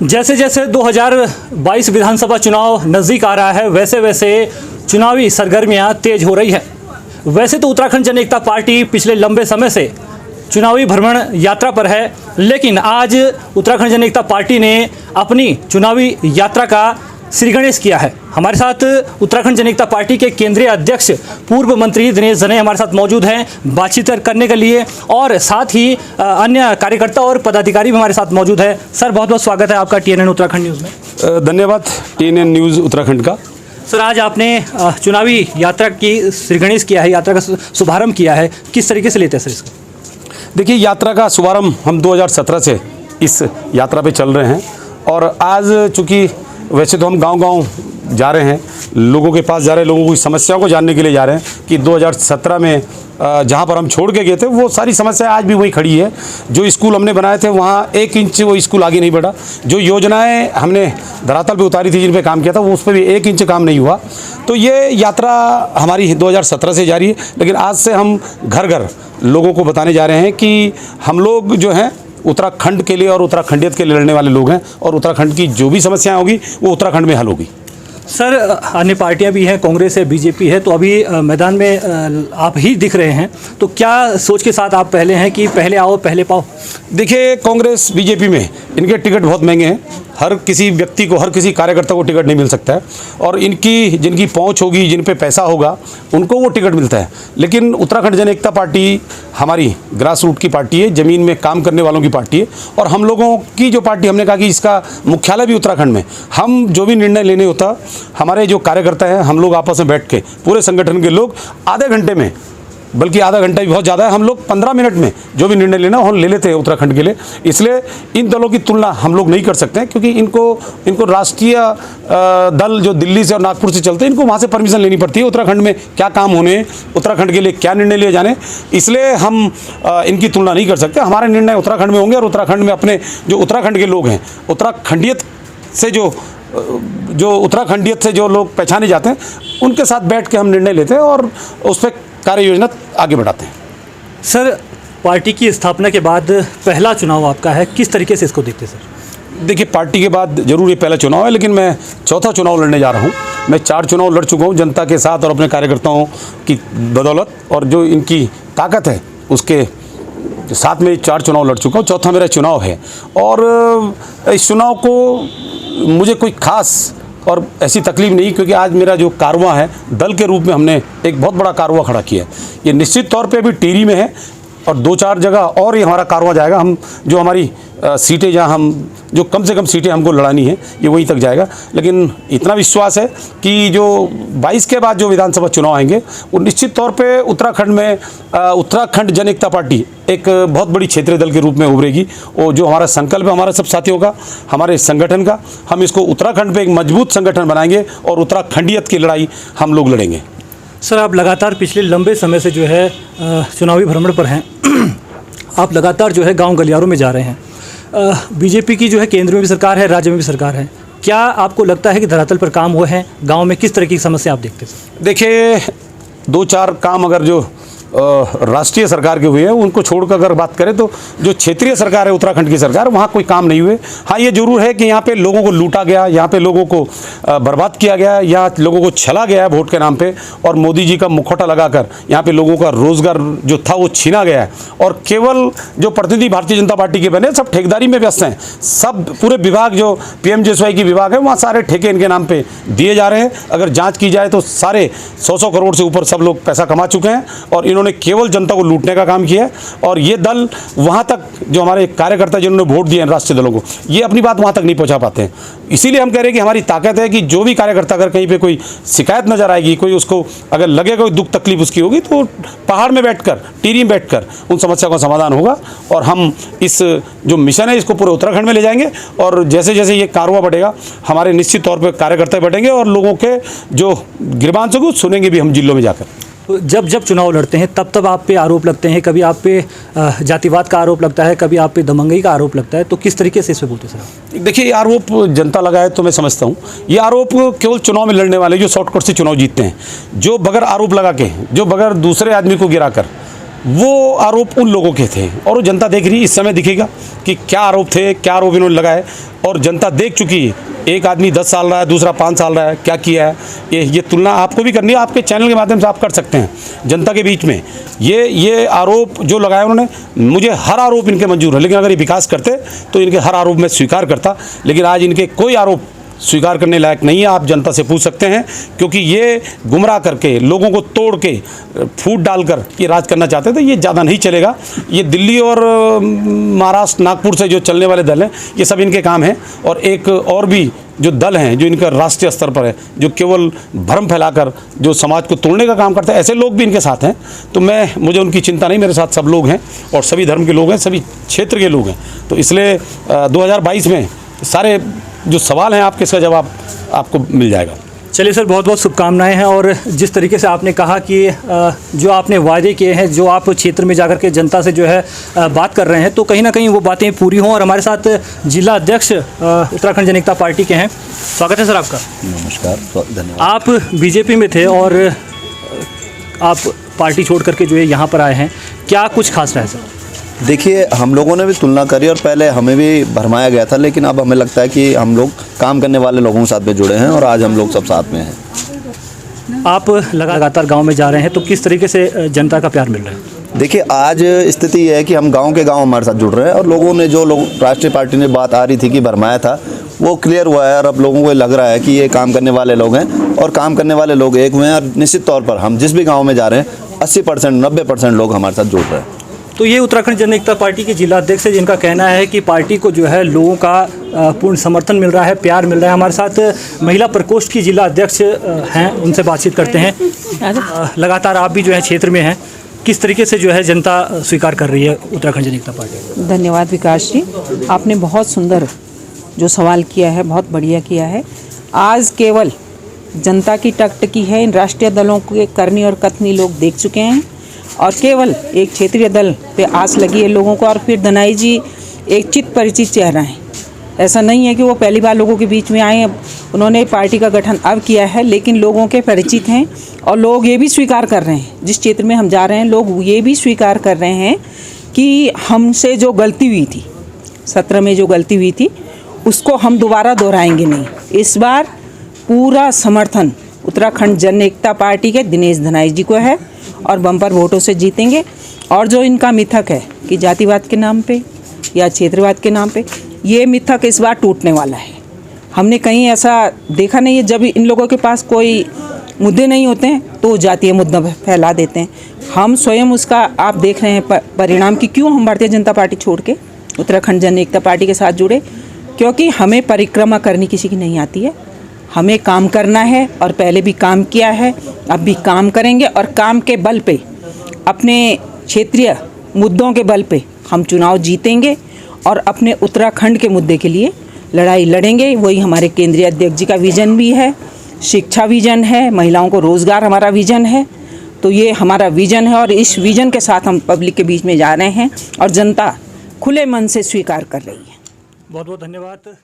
जैसे जैसे 2022 विधानसभा चुनाव नज़दीक आ रहा है, वैसे वैसे चुनावी सरगर्मियां तेज हो रही हैं। वैसे तो उत्तराखंड जन एकता पार्टी पिछले लंबे समय से चुनावी भ्रमण यात्रा पर है, लेकिन आज उत्तराखंड जन एकता पार्टी ने अपनी चुनावी यात्रा का श्रीगणेश किया है। हमारे साथ उत्तराखंड जन एकता पार्टी के केंद्रीय अध्यक्ष पूर्व मंत्री दिनेश जने हमारे साथ मौजूद हैं बातचीत करने के लिए, और साथ ही अन्य कार्यकर्ता और पदाधिकारी भी हमारे साथ मौजूद है। सर, बहुत बहुत स्वागत है आपका टीएनएन उत्तराखंड न्यूज़ में। धन्यवाद टीएनएन न्यूज़ उत्तराखंड का। सर, आज आपने चुनावी यात्रा की श्रीगणेश किया है, यात्रा का शुभारंभ किया है, किस तरीके से लेते हैं सर इसको? देखिए, यात्रा का शुभारंभ हम 2017 से इस यात्रा पे चल रहे हैं, और आज चूँकि वैसे तो हम गांव-गांव जा रहे हैं, लोगों के पास जा रहे हैं, लोगों की समस्याओं को जानने के लिए जा रहे हैं कि 2017 में जहां पर हम छोड़ के गए थे वो सारी समस्या आज भी वही खड़ी है। जो स्कूल हमने बनाए थे वहां 1 इंच वो स्कूल आगे नहीं बढ़ा। जो योजनाएं हमने धरातल पे उतारी थी, जिन पे काम किया था, वो उस पर भी 1 इंच काम नहीं हुआ। तो ये यात्रा हमारी 2017 से जारी है, लेकिन आज से हम घर घर लोगों को बताने जा रहे हैं कि हम लोग जो हैं उत्तराखंड के लिए और उत्तराखंडियत के लिए लड़ने वाले लोग हैं, और उत्तराखंड की जो भी समस्याएं होगी वो उत्तराखंड में हल होगी। सर, अन्य पार्टियां भी हैं, कांग्रेस है, बीजेपी है, तो अभी मैदान में आप ही दिख रहे हैं, तो क्या सोच के साथ आप पहले हैं कि पहले आओ पहले पाओ? देखिए, कांग्रेस बीजेपी में इनके टिकट बहुत महंगे हैं। हर किसी व्यक्ति को, हर किसी कार्यकर्ता को टिकट नहीं मिल सकता है, और इनकी जिनकी पहुंच होगी, जिन पे पैसा होगा, उनको वो टिकट मिलता है। लेकिन उत्तराखंड जन एकता पार्टी हमारी ग्रास रूट की पार्टी है, ज़मीन में काम करने वालों की पार्टी है, और हम लोगों की जो पार्टी, हमने कहा कि इसका मुख्यालय भी उत्तराखंड में। हम जो भी निर्णय लेने होता, हमारे जो कार्यकर्ता हैं, हम लोग आपस में बैठ के पूरे संगठन के लोग आधे घंटे में, बल्कि आधा घंटा भी बहुत ज़्यादा है, हम लोग 15 मिनट में जो भी निर्णय लेना हम ले लेते हैं उत्तराखंड के लिए। इसलिए इन दलों की तुलना हम लोग नहीं कर सकते हैं, क्योंकि इनको राष्ट्रीय दल जो दिल्ली से और नागपुर से चलते हैं, इनको वहाँ से परमिशन लेनी पड़ती है उत्तराखंड में क्या काम होने, उत्तराखंड के लिए क्या निर्णय लिए जाने। इसलिए हम इनकी तुलना नहीं कर सकते। हमारे निर्णय उत्तराखंड में होंगे, और उत्तराखंड में अपने जो उत्तराखंड के लोग हैं, उत्तराखंडियत से जो उत्तराखंडियत से जो लोग पहचाने जाते हैं, उनके साथ बैठ के हम निर्णय लेते हैं और उस पर कार्य योजना आगे बढ़ाते हैं। सर, पार्टी की स्थापना के बाद पहला चुनाव आपका है, किस तरीके से इसको देखते हैं सर? देखिए, पार्टी के बाद जरूर ये पहला चुनाव है, लेकिन मैं चौथा चुनाव लड़ने जा रहा हूँ। मैं 4 चुनाव लड़ चुका हूँ जनता के साथ और अपने कार्यकर्ताओं की बदौलत, और जो इनकी ताकत है उसके साथ में 4 चुनाव लड़ चुका हूँ। चौथा मेरा चुनाव है, और इस चुनाव को मुझे कोई खास और ऐसी तकलीफ नहीं, क्योंकि आज मेरा जो कारवां है, दल के रूप में हमने एक बहुत बड़ा कारवां खड़ा किया है। ये निश्चित तौर पे अभी टिहरी में है, और 2-4 जगह और ये हमारा कारवां जाएगा। हम जो हमारी सीटें, जहाँ हम जो कम से कम सीटें हमको लड़ानी है, ये वहीं तक जाएगा। लेकिन इतना विश्वास है कि जो 22 के बाद जो विधानसभा चुनाव आएंगे, वो निश्चित तौर पे उत्तराखंड में उत्तराखंड जन एकता पार्टी एक बहुत बड़ी क्षेत्रीय दल के रूप में उभरेगी। और जो हमारा संकल्प है हमारे सब साथियों का, हमारे संगठन का, हम इसको उत्तराखंड पे एक मजबूत संगठन बनाएंगे, और उत्तराखंडियत की लड़ाई हम लोग लड़ेंगे। सर, आप लगातार पिछले लंबे समय से जो है चुनावी भ्रमण पर हैं। आप लगातार जो है गांव गलियारों में जा रहे हैं। बीजेपी की जो है केंद्र में भी सरकार है, राज्य में भी सरकार है। क्या आपको लगता है कि धरातल पर काम हुए हैं? गांव में किस तरह की समस्या आप देखते हैं? देखिए, 2-4 काम अगर जो राष्ट्रीय सरकार के हुए हैं उनको छोड़कर अगर बात करें, तो जो क्षेत्रीय सरकार है उत्तराखंड की सरकार, वहाँ कोई काम नहीं हुए। हाँ, ये जरूर है कि यहाँ पे लोगों को लूटा गया, यहाँ पे लोगों को बर्बाद किया गया, यहाँ लोगों को छला गया है वोट के नाम पे, और मोदी जी का मुखौटा लगाकर यहाँ पे लोगों का रोजगार जो था वो छीना गया है। और केवल जो प्रतिनिधि भारतीय जनता पार्टी के बने, सब ठेकेदारी में व्यस्त हैं। सब पूरे विभाग जो PMJSY की विभाग है, वहाँ सारे ठेके इनके नाम पे दिए जा रहे हैं। अगर जाँच की जाए तो सारे 100 करोड़ से ऊपर सब लोग पैसा कमा चुके हैं, और इन्होंने केवल जनता को लूटने का काम किया है। और ये दल वहां तक, जो हमारे कार्यकर्ता जिन्होंने वोट दिए हैं राष्ट्रीय दलों को, ये अपनी बात वहां तक नहीं पहुंचा पाते हैं। इसीलिए हम कह रहे हैं कि हमारी ताकत है कि जो भी कार्यकर्ता अगर कहीं पे कोई शिकायत नजर आएगी, कोई उसको अगर लगेगा कोई दुख तकलीफ उसकी होगी, तो पहाड़ में बैठकर, टिहरी में बैठकर उन समस्या का समाधान होगा। और हम इस जो मिशन है इसको पूरे उत्तराखंड में ले जाएंगे, और जैसे जैसे ये कारवां बढ़ेगा, हमारे निश्चित तौर पर कार्यकर्ता बढ़ेंगे, और लोगों के जो गिरबान से सुनेंगे भी हम जिलों में जाकर। जब जब चुनाव लड़ते हैं तब आप पे आरोप लगते हैं, कभी आप पे जातिवाद का आरोप लगता है, कभी आप पे दबंगई का आरोप लगता है, तो किस तरीके से इस पे बोलते हैं सर? देखिए, ये आरोप जनता लगाए तो मैं समझता हूँ, ये आरोप केवल चुनाव में लड़ने वाले जो शॉर्टकट से चुनाव जीतते हैं, जो बगैर आरोप लगा के, जो बगैर दूसरे आदमी को गिराकर वो आरोप उन लोगों के थे और वो जनता देख रही है। इस समय दिखेगा कि क्या आरोप थे, क्या आरोप इन्होंने लगाए, और जनता देख चुकी है। एक आदमी 10 साल रहा है, दूसरा 5 साल रहा है, क्या किया है, ये तुलना आपको भी करनी है। आपके चैनल के माध्यम से आप कर सकते हैं जनता के बीच में। ये आरोप जो लगाए उन्होंने, मुझे हर आरोप इनके मंजूर है, लेकिन अगर ये विकास करते तो इनके हर आरोप मैं स्वीकार करता, लेकिन आज इनके कोई आरोप स्वीकार करने लायक नहीं है। आप जनता से पूछ सकते हैं, क्योंकि ये गुमराह करके, लोगों को तोड़ के, फूट डालकर ये राज करना चाहते थे। ये ज़्यादा नहीं चलेगा। ये दिल्ली और महाराष्ट्र, नागपुर से जो चलने वाले दल हैं, ये सब इनके काम हैं। और एक और भी जो दल हैं जो इनका राष्ट्रीय स्तर पर है, जो केवल भ्रम फैलाकर जो समाज को तोड़ने का काम करते हैं, ऐसे लोग भी इनके साथ हैं। तो मुझे उनकी चिंता नहीं, मेरे साथ सब लोग हैं और सभी धर्म के लोग हैं, सभी क्षेत्र के लोग हैं। तो इसलिए 2022 में सारे जो सवाल हैं आपके, इसका जवाब आपको मिल जाएगा। चलिए सर, बहुत बहुत शुभकामनाएं हैं। और जिस तरीके से आपने कहा कि जो आपने वादे किए हैं, जो आप क्षेत्र में जाकर के जनता से जो है बात कर रहे हैं, तो कहीं ना कहीं वो बातें पूरी हों। और हमारे साथ जिला अध्यक्ष उत्तराखंड जन एकता पार्टी के हैं। स्वागत है सर आपका। नमस्कार, धन्यवाद। आप बीजेपी में थे और आप पार्टी छोड़ करके जो है यहाँ पर आए हैं, क्या कुछ खास रहा है सर? देखिए, हम लोगों ने भी तुलना करी और पहले हमें भी भरमाया गया था, लेकिन अब हमें लगता है कि हम लोग काम करने वाले लोगों के साथ में जुड़े हैं और आज हम लोग सब साथ में हैं। आप लगातार गांव में जा रहे हैं, तो किस तरीके से जनता का प्यार मिल रहा है? देखिए, आज स्थिति ये है कि हम गांव के गांव हमारे साथ जुड़ रहे हैं और लोगों ने जो लोग राष्ट्रीय पार्टी ने बात आ रही थी कि भरमाया था, वो क्लियर हुआ है। और अब लोगों को लग रहा है कि ये काम करने वाले लोग हैं और काम करने वाले लोग एक हुए हैं। और निश्चित तौर पर हम जिस भी गाँव में जा रहे हैं, 80% 90% लोग हमारे साथ जुड़ रहे हैं। तो ये उत्तराखंड जन एकता पार्टी के जिला अध्यक्ष है, जिनका कहना है कि पार्टी को जो है लोगों का पूर्ण समर्थन मिल रहा है, प्यार मिल रहा है। हमारे साथ महिला प्रकोष्ठ की जिला अध्यक्ष हैं, उनसे बातचीत करते हैं। लगातार आप भी जो है क्षेत्र में हैं, किस तरीके से जो है जनता स्वीकार कर रही है उत्तराखंड जन एकता पार्टी? धन्यवाद विकास जी, आपने बहुत सुंदर जो सवाल किया है, बहुत बढ़िया किया है। आज केवल जनता की टकटकी है, इन राष्ट्रीय दलों के करनी और कथनी लोग देख चुके हैं और केवल एक क्षेत्रीय दल पे आस लगी है लोगों को। और फिर दनाई जी एक चित परिचित चेहरा है, ऐसा नहीं है कि वो पहली बार लोगों के बीच में आए हैं। उन्होंने पार्टी का गठन अब किया है, लेकिन लोगों के परिचित हैं और लोग ये भी स्वीकार कर रहे हैं, जिस क्षेत्र में हम जा रहे हैं, लोग ये भी स्वीकार कर रहे हैं कि हमसे जो गलती हुई थी 17 में, जो गलती हुई थी, उसको हम दोबारा दोहराएंगे नहीं। इस बार पूरा समर्थन उत्तराखंड जन एकता पार्टी के दिनेश धनाई जी को है और बम्पर वोटों से जीतेंगे। और जो इनका मिथक है कि जातिवाद के नाम पे या क्षेत्रवाद के नाम पे, ये मिथक इस बार टूटने वाला है। हमने कहीं ऐसा देखा नहीं है, जब इन लोगों के पास कोई मुद्दे नहीं होते हैं तो जातीय मुद्दा फैला देते हैं। हम स्वयं उसका आप देख रहे हैं परिणाम कि क्यों हम भारतीय जनता पार्टी छोड़ के उत्तराखंड जन एकता पार्टी के साथ जुड़े। क्योंकि हमें परिक्रमा करनी किसी की नहीं आती है, हमें काम करना है और पहले भी काम किया है, अब भी काम करेंगे। और काम के बल पे, अपने क्षेत्रीय मुद्दों के बल पे हम चुनाव जीतेंगे और अपने उत्तराखंड के मुद्दे के लिए लड़ाई लड़ेंगे। वही हमारे केंद्रीय अध्यक्ष जी का विज़न भी है, शिक्षा विज़न है, महिलाओं को रोज़गार हमारा विज़न है। तो ये हमारा विज़न है और इस विज़न के साथ हम पब्लिक के बीच में जा रहे हैं और जनता खुले मन से स्वीकार कर रही है। बहुत बहुत धन्यवाद।